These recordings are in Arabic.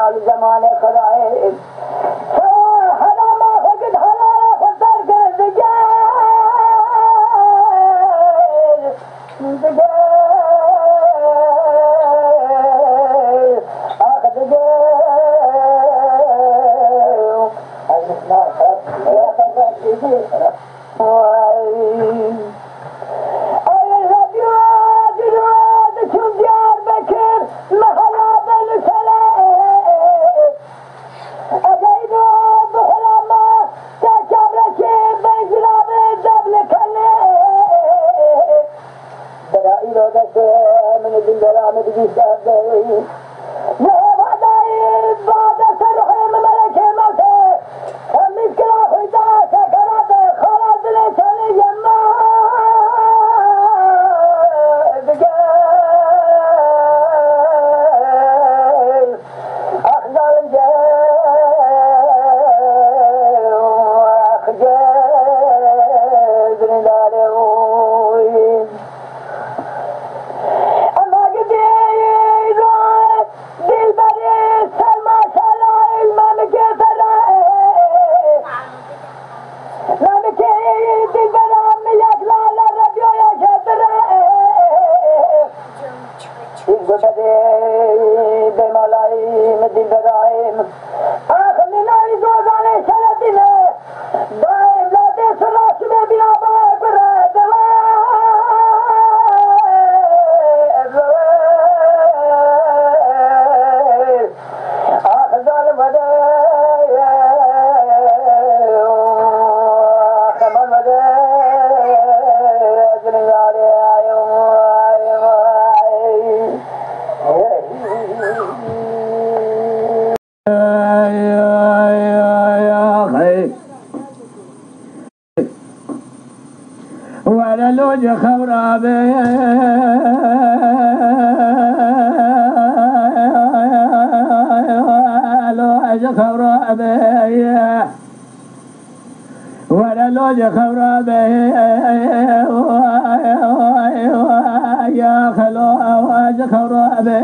حال زمان خدای حالا ما فقد حالا خطر کرد دیگر آخر دیگر لوج خورابه لوج خورابه ولا لوج خورابه يا خلو لوج خورابه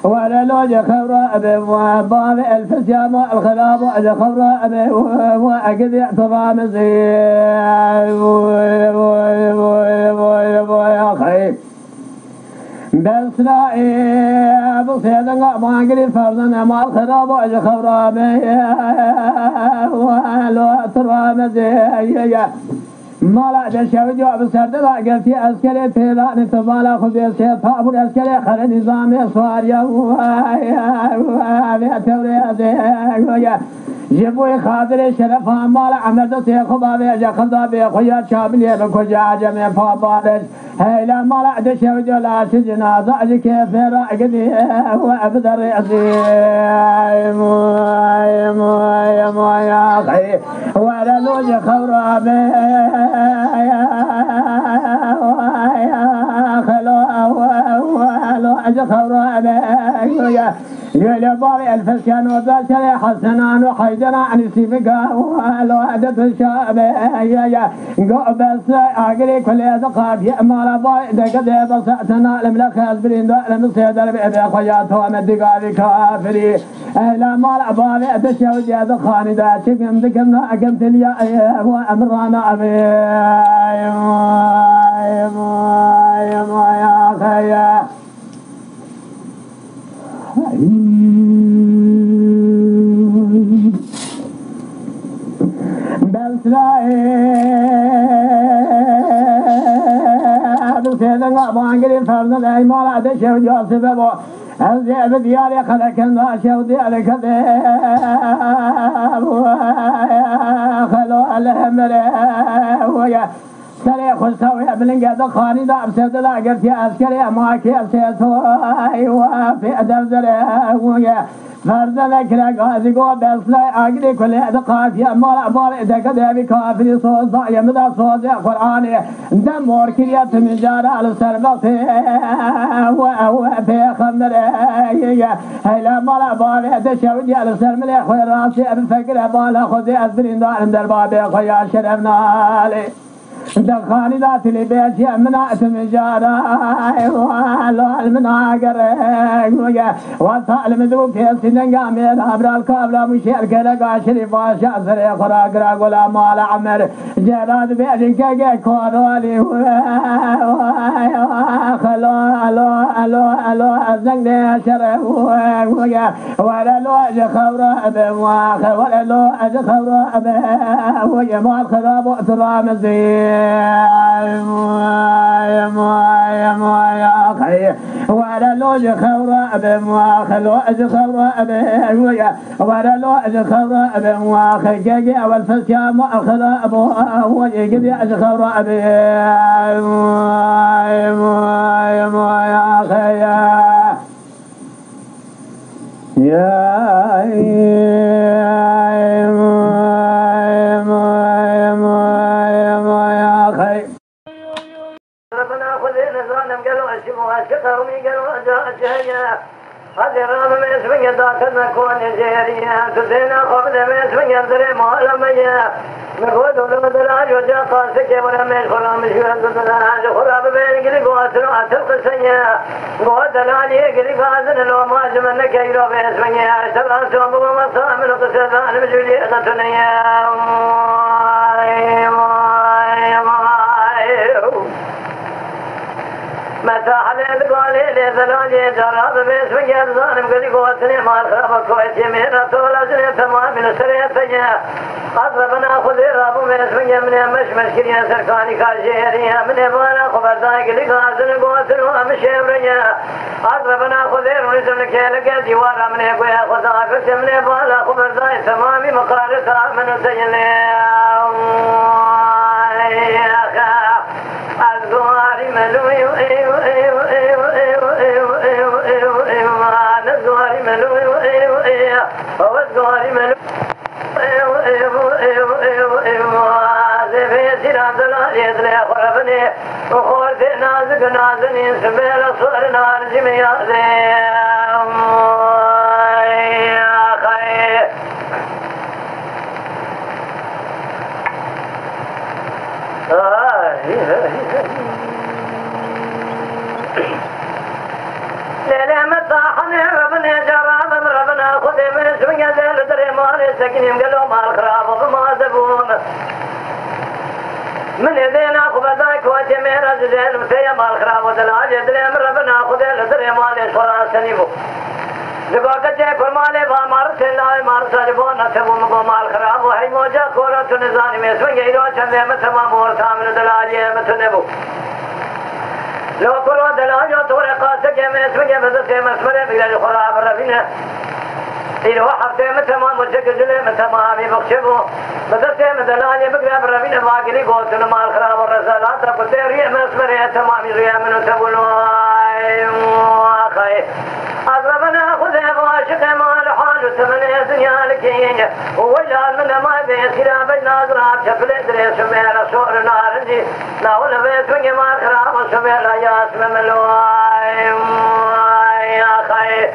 ولا لوج خورابه وباب الفسيام الخلاب لوج خورابه واجد اعتضام يا خير بس لا بصيدنا ما قري فرضنا ما الخراب لوج خورابه ولو اعتضام مالا دشاو جواب سردلا قلتي عسكري تيلان تبالا خذي سيد فابور عسكري خل نظام سواريا ويا جبوي خاطر شرف مالا عمد سيخبا بيجا خضا بيخويا شاملي بكجا جميع فابالش هيلا مالا دشاو جولا سجنازة كيف راقدي وابدر يا خي ولا لوج خورابي يا باري الفسيان وذاكري حسنان وحيدنا عن سيفقا ولو عدت الشعب يا بس اقري كل ذقاف يا مال باي دقد بسعتنا الملك اسبرين دائما سيدر بيبي خويات ومدقاري كافري لا مال باري دشو جاد خاني دا تكم ذكرنا اقمت لي وامرنا ابي يا خيا سيدنا بانقري فرنا لا مال عاد شو جاسبه الذئب ديالي خلقنا شو ديالك خلو الهمر ويا سري خسوي بلنقاد خاني داب سيدنا قلت يا عسكري ما كيف سيتوي وفي دفتر ويا فرزنا كلا غازي قو بسلا اقري كل ادقاف يا مال بار دكده بكافري صوت يا مدى صوت قراني دم وركيات من جار على سربط و في خمر هلا مال بار دشوجي على سرمل خوي راسي بفكر بالا خذي اسبرين دار در باب خويا شرفنا علي دخاني ذات اللي بيت يا منات مجارة المناقر وصال مذوب في السنة قامير أبرا الكابرا مشير كلا شريفا شاسر خراقرا قولا مال عمر جراد بيرك كورولي خلو زنق شرف ولا لو خبر بمواخ ولا لو خبر بمواخ خراب وترام يا أخي ولا لو خبر بمواخ لو خبر ولا لو خبر بمواخ جاجي أول فسيا مؤخر أبو ويجي خبر يا أخي ربنا خذنا ظالم قالوا أشبوا أشقروا قالوا أجهيا هذه الرام من اسمك ذاكنا كون جيريا تدينا خبز من اسمك دري مهلميا نقول ولو دراج وجا قاسك ولا من خرام شوال دراج خراب بين قلي قواتر أتل قسيا قوات دلالي قلي قاسن لو ما جمنا كيرو باسمك اشتغل سوى مصام من قصدان مجولي قتنيا متى حليت قالي لي ثلالي جراب باسمك الظالم قلي قواتني ما الخراب كويت يمينا طول أجني تمام من سريتني أطلبنا خذ رابو من اسمك من مش مشكلية سركاني كالجيرية من إبانا خبردائي قلي قاسن قواتن ومشيبرية أطلبنا خذ ونسمك لك ديوارا من إبويا خذافك من إبانا خبردائي تمامي مقارسة من سيلي الزواري ملوي الزواري ملوي هو الزواري ملوي زفيت نازل يدلي خربني وخورت نازك نازنين سبيل صور نارجم يا خير ليلة مطاحني ربنا جراب ربنا خذ من اسمك ذيل دري مالي سكنين قالوا مال خراب وما زبون من يدينا خبزاك وجميرا زين مسيا مال خراب ودلاج يدلي من ربنا خذ دري مالي شورا سنيبو لقاك جاي فرمالي بامار سناي مار سالبون نتبو مقو مال خراب وهي موجة كورا تنزاني مسوين يدو چندے متما مور سامن دلاجي متنبو لو كورا دلاجي طور قاسك مسوين بزسي مسمري بغير خراب رفينه إلو حفتي متما مجك جلي متما عمي بخشبو بزسي مدلاجي بغير رفينه باقلي قوتن مال خراب الرسالات بطيري مسمري تمامي ريا منو تبولو آخي أضربنا خذ واشق مال حال ثمنية دنيا لكين ووجال من ما بيسيرا بين أضراب شفل دريس ميلا سور نارنجي ناول بيت وجه ما خراب سميلا ياسم ملواي يا خير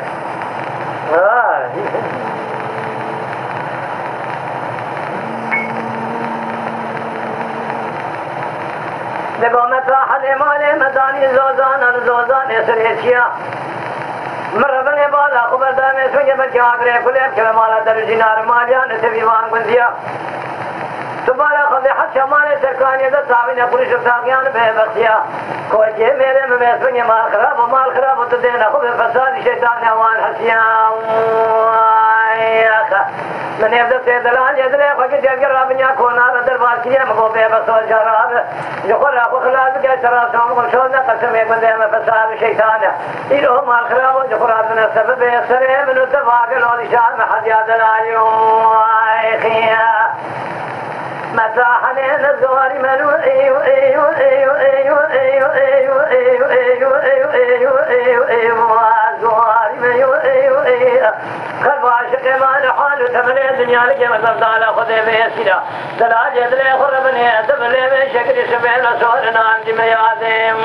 لقومت راحت مالي مداني زوزان سريتيا مرحبا بالا خبر دام اسمه بلکہ آگرے کلیب کے مالا درجی نار مالیا نسبی وان گندیا تبالا خود حد شمال سرکانی دا تعوین پوری شفتاقیان بے بخشیا کوئی کہ میرے میں اسمه مال خراب و تدین خود فساد شیطان اوان حسیا من يبدأ سيدلان يدري فقد يقرأ رابنيا كونار دربار كيا مقو بيبس والجراب يقول أخو خلاص كيسرا سومكم شوزنا قسم يكون ديما فساد شيطان إلو مال خراب يقول رابنا السبب يسري من التفاقل ونشان محد يدلان خيا مساحنين الزواري ملوئي قلب عاشق ما نحال ثمني الدنيا لك مصرد على خذي بيسيرا دلاج يدلي خربني دبلي من شكل سبيل صورنا عندي ميادم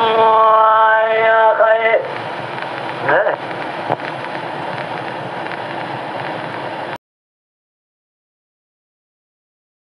يا خير